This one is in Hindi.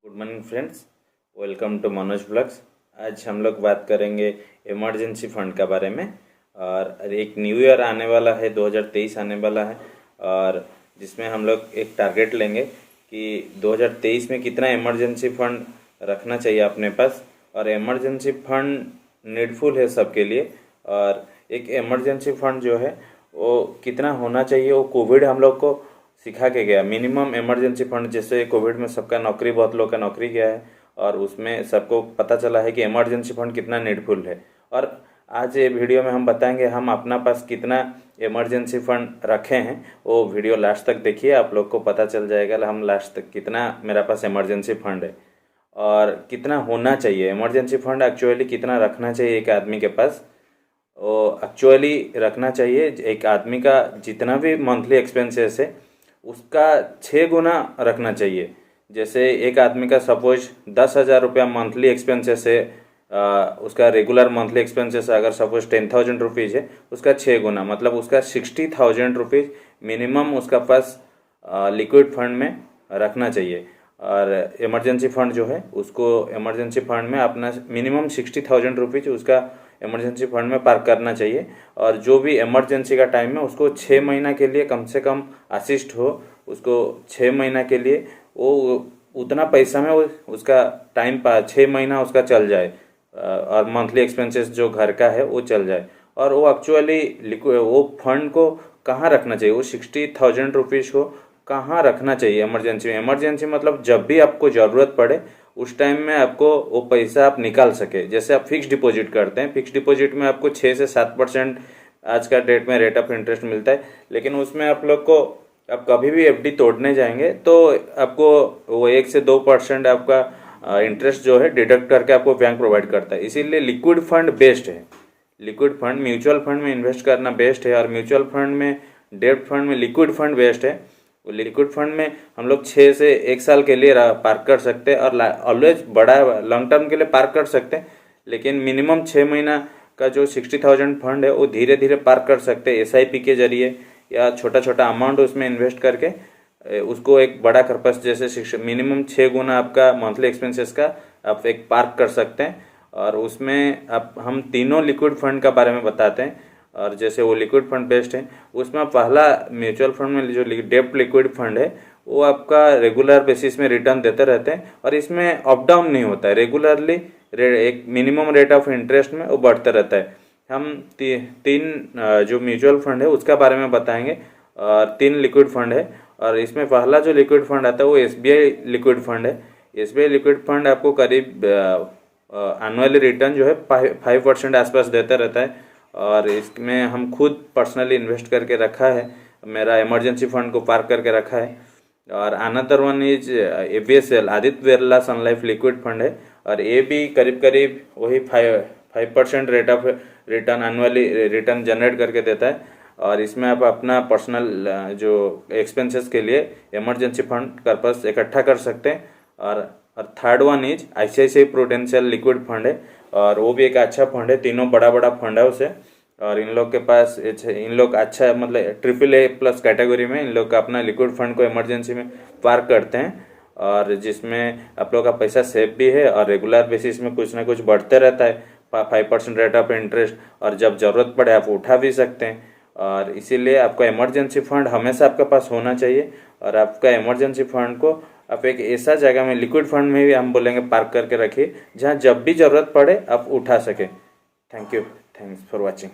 Good morning friends, welcome to Manoj blogs. आज हम लोग बात करेंगे इमरजेंसी फंड के बारे में। और एक न्यू ईयर आने वाला है, 2023 आने वाला है, और जिसमें हम लोग एक टारगेट लेंगे कि 2023 में कितना इमरजेंसी फंड रखना चाहिए अपने पास। और इमरजेंसी फंड नीडफुल है सबके लिए। और एक इमरजेंसी फंड जो है वो कितना होना चाहिए, वो कोविड हम लोग को सिखा के गया। मिनिमम इमरजेंसी फंड, जैसे कोविड में सबका नौकरी, बहुत लोग का नौकरी गया है, और उसमें सबको पता चला है कि इमरजेंसी फंड कितना नीडफुल है। और आज ये वीडियो में हम बताएंगे हम अपना पास कितना इमरजेंसी फंड रखे हैं। वो वीडियो लास्ट तक देखिए, आप लोग को पता चल जाएगा हम लास्ट तक कितना मेरा पास इमरजेंसी फंड है और कितना होना चाहिए। इमरजेंसी फंड एक्चुअली कितना रखना चाहिए एक आदमी के पास, वो एक्चुअली रखना चाहिए एक आदमी का जितना भी मंथली एक्सपेंसेस है उसका 6 गुना रखना चाहिए। जैसे एक आदमी का सपोज 10,000 रुपया मंथली एक्सपेंसेस है, उसका रेगुलर मंथली एक्सपेंसेस अगर सपोज 10,000 रुपीज़ है, उसका 6 गुना मतलब उसका 60,000 रुपीज़ मिनिमम उसका पास लिक्विड फंड में रखना चाहिए। और इमरजेंसी फंड जो है उसको इमरजेंसी फंड में अपना मिनिमम 60,000 रुपीज़ उसका इमरजेंसी फंड में पार्क करना चाहिए। और जो भी इमरजेंसी का टाइम है उसको 6 महीना के लिए कम से कम असिस्ट हो, उसको 6 महीना के लिए वो उतना पैसा में वो उसका टाइम 6 महीना उसका चल जाए, और मंथली एक्सपेंसेस जो घर का है वो चल जाए। और वो एक्चुअली वो फंड को कहाँ रखना चाहिए, वो 60,000 रुपीज़ को कहाँ रखना चाहिए इमरजेंसी में। इमरजेंसी मतलब जब भी आपको ज़रूरत पड़े उस टाइम में आपको वो पैसा आप निकाल सके। जैसे आप फिक्स डिपॉजिट करते हैं, फिक्स डिपॉजिट में आपको 6 से 7% आज का डेट में रेट ऑफ इंटरेस्ट मिलता है, लेकिन उसमें आप लोग को आप कभी भी एफडी तोड़ने जाएंगे तो आपको वो 1 से 2% आपका इंटरेस्ट जो है डिडक्ट करके आपको बैंक प्रोवाइड करता है। इसीलिए लिक्विड फंड बेस्ट है। लिक्विड फंड म्यूचुअल फंड में इन्वेस्ट करना बेस्ट है, और म्यूचुअल फंड में, डेब्ट फंड में लिक्विड फंड बेस्ट है। लिक्विड फंड में हम लोग 6 से 1 साल के लिए पार्क कर सकते हैं, और ऑलवेज बड़ा लॉन्ग टर्म के लिए पार्क कर सकते हैं, लेकिन मिनिमम 6 महीना का जो 60,000 फंड है वो धीरे धीरे पार्क कर सकते हैं एसआईपी के जरिए, या छोटा छोटा अमाउंट उसमें इन्वेस्ट करके उसको एक बड़ा पर्पस, जैसे मिनिमम 6 गुना आपका मंथली एक्सपेंसेस का आप एक पार्क कर सकते हैं। और उसमें आप हम तीनों लिक्विड फंड का बारे में बताते हैं। और जैसे वो लिक्विड फंड बेस्ट है, उसमें पहला म्यूचुअल फंड में जो डेब्ट लिक्विड फंड है वो आपका रेगुलर बेसिस में रिटर्न देते रहते हैं, और इसमें अप डाउन नहीं होता है। रेगुलरली एक मिनिमम रेट ऑफ इंटरेस्ट में वो बढ़ते रहता है। हम तीन जो म्यूचुअल फंड है उसका बारे में बताएंगे, और 3 लिक्विड फंड है। और इसमें पहला जो लिक्विड फंड आता है वो एसबीआई लिक्विड फंड है। एसबीआई लिक्विड फंड आपको करीब एनुअली रिटर्न जो है 5% आसपास देता रहता है, और इसमें हम खुद पर्सनली इन्वेस्ट करके रखा है, मेरा इमरजेंसी फंड को पार्क करके रखा है। और another one is AVSL, Aditya Birla Sun Life liquid fund है, और ये भी करीब करीब वही 5% rate of return annually return generate करके देता है। और इसमें आप अपना पर्सनल जो एक्सपेंसेस के लिए इमरजेंसी फंड पर्पस इकट्ठा कर सकते हैं। और third one is ICICI prudential liquid fund है, और वो भी एक अच्छा फंड है। तीनों बड़ा बड़ा फंड है उसे, और इन लोग के पास इन लोग अच्छा मतलब AAA+ कैटेगरी में इन लोग का अपना लिक्विड फंड को इमरजेंसी में पार्क करते हैं, और जिसमें आप लोग का पैसा सेफ भी है, और रेगुलर बेसिस में कुछ ना कुछ बढ़ते रहता है 5% रेट ऑफ इंटरेस्ट, और जब ज़रूरत पड़े आप उठा भी सकते हैं। और इसीलिए आपका इमरजेंसी फंड हमेशा आपके पास होना चाहिए। और आपका इमरजेंसी फंड को आप एक ऐसा जगह में, लिक्विड फंड में भी हम बोलेंगे, पार्क करके रखिए जहाँ जब भी ज़रूरत पड़े आप उठा सकें। Thank you, thanks for watching.